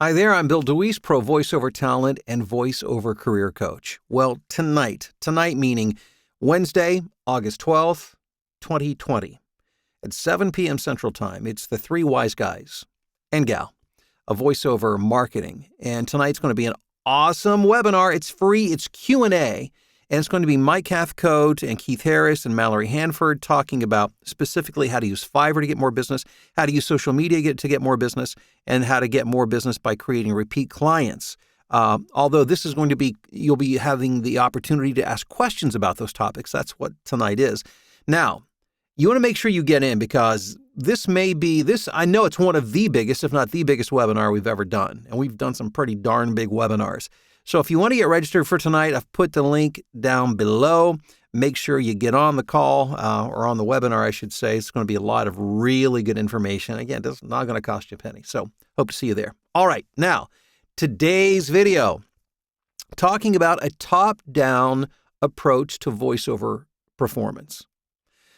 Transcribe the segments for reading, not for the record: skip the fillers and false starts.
Hi there, I'm Bill DeWeese, pro voiceover talent and voiceover career coach. Well, tonight meaning Wednesday, August 12th, 2020, at 7 p.m. Central Time, it's the Three Wise Guys and Gal of voiceover marketing. And tonight's going to be an awesome webinar. It's free, it's Q&A, and it's going to be Mike Cathcote and Keith Harris and Mallory Hanford talking about specifically how to use Fiverr to get more business, how to use social media to get more business, and how to get more business by creating repeat clients. Although this is going to be, you'll be having the opportunity to ask questions about those topics. That's what tonight is. Now, you want to make sure you get in because I know it's one of the biggest, if not the biggest webinar we've ever done. And we've done some pretty darn big webinars. So if you want to get registered for tonight, I've put the link down below. Make sure you get on the call or on the webinar, I should say. It's going to be a lot of really good information. Again, it's not going to cost you a penny. So hope to see you there. All right. Now, today's video, talking about a top-down approach to voiceover performance.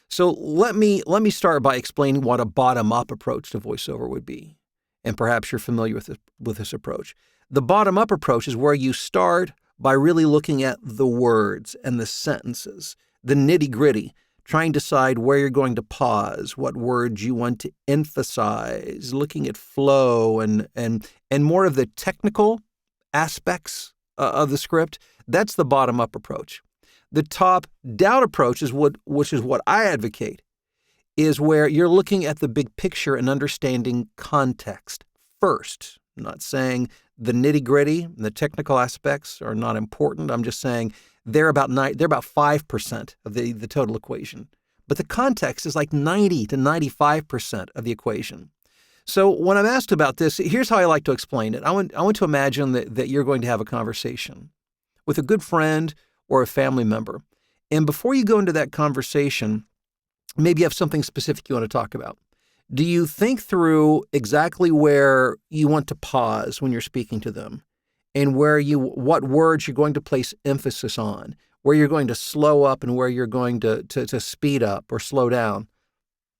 So let me start by explaining what a bottom-up approach to voiceover would be. And perhaps you're familiar with this approach. The bottom-up approach is where you start by really looking at the words and the sentences, the nitty-gritty, trying to decide where you're going to pause, what words you want to emphasize, looking at flow and more of the technical aspects of the script. That's the bottom-up approach. The top-down approach which is what I advocate, is where you're looking at the big picture and understanding context first. I'm not saying the nitty-gritty and the technical aspects are not important. I'm just saying they're about 5% of the total equation. But the context is like 90 to 95% of the equation. So when I'm asked about this, here's how I like to explain it. I want to imagine that you're going to have a conversation with a good friend or a family member. And before you go into that conversation, maybe you have something specific you want to talk about. Do you think through exactly where you want to pause when you're speaking to them and what words you're going to place emphasis on, where you're going to slow up and where you're going to speed up or slow down?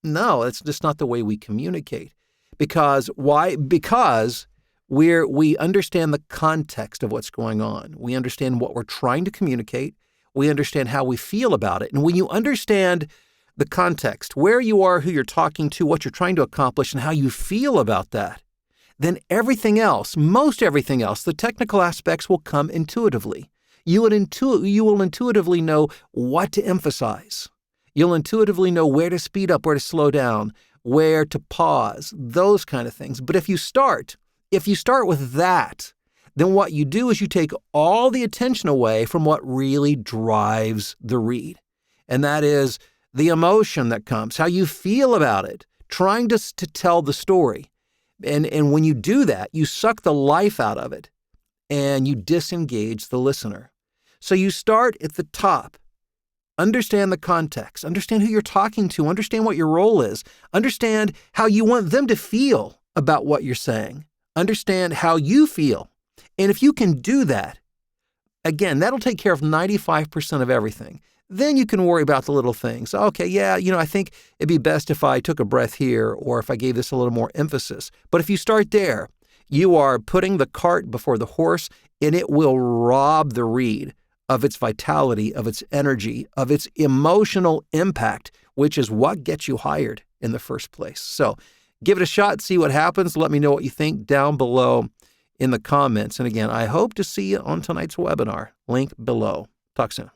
No, it's just not the way we communicate. Because why? Because we understand the context of what's going on. We understand what we're trying to communicate. We understand how we feel about it. And when you understand the context, where you are, who you're talking to, what you're trying to accomplish, and how you feel about that, then everything else, most everything else, the technical aspects will come intuitively. You will intuitively know what to emphasize. You'll intuitively know where to speed up, where to slow down, where to pause, those kind of things. But if you start with that, then what you do is you take all the attention away from what really drives the read. And that is the emotion that comes, how you feel about it, trying to tell the story. And when you do that, you suck the life out of it and you disengage the listener. So you start at the top. Understand the context. Understand who you're talking to. Understand what your role is. Understand how you want them to feel about what you're saying. Understand how you feel. And if you can do that, again, that'll take care of 95% of everything. Then you can worry about the little things. Okay, yeah, I think it'd be best if I took a breath here or if I gave this a little more emphasis. But if you start there, you are putting the cart before the horse, and it will rob the read of its vitality, of its energy, of its emotional impact, which is what gets you hired in the first place. So give it a shot, see what happens. Let me know what you think down below in the comments. And again, I hope to see you on tonight's webinar. Link below. Talk soon.